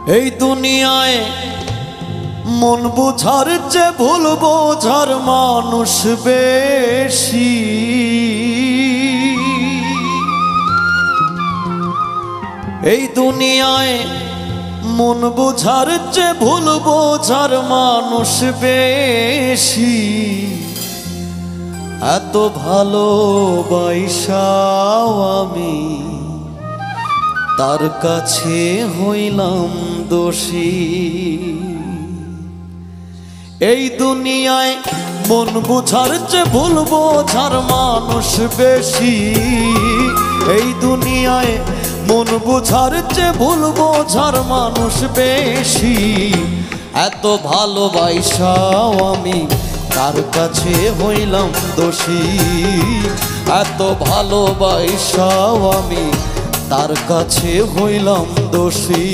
এই দুনিয়ায় মন বোঝার চেয়ে ভুল বোঝার মানুষ বেশি। এই দুনিয়ায় মন বোঝার চেয়ে ভুল বোঝার মানুষ বেশি। এত ভালোবাসাও আমি তার কাছে হইলাম দোষী। এই দুনিয়ায় মন বোঝার চেয়ে ভুল বোঝার মানুষ বেশি। এই দুনিয়ায় মন বোঝার চেয়ে ভুল বোঝার মানুষ বেশি। এত ভালোবাসাও আমি তার কাছে হইলাম দোষী। এত ভালোবাসাও আমি তার কাছে হইলাম দোষী।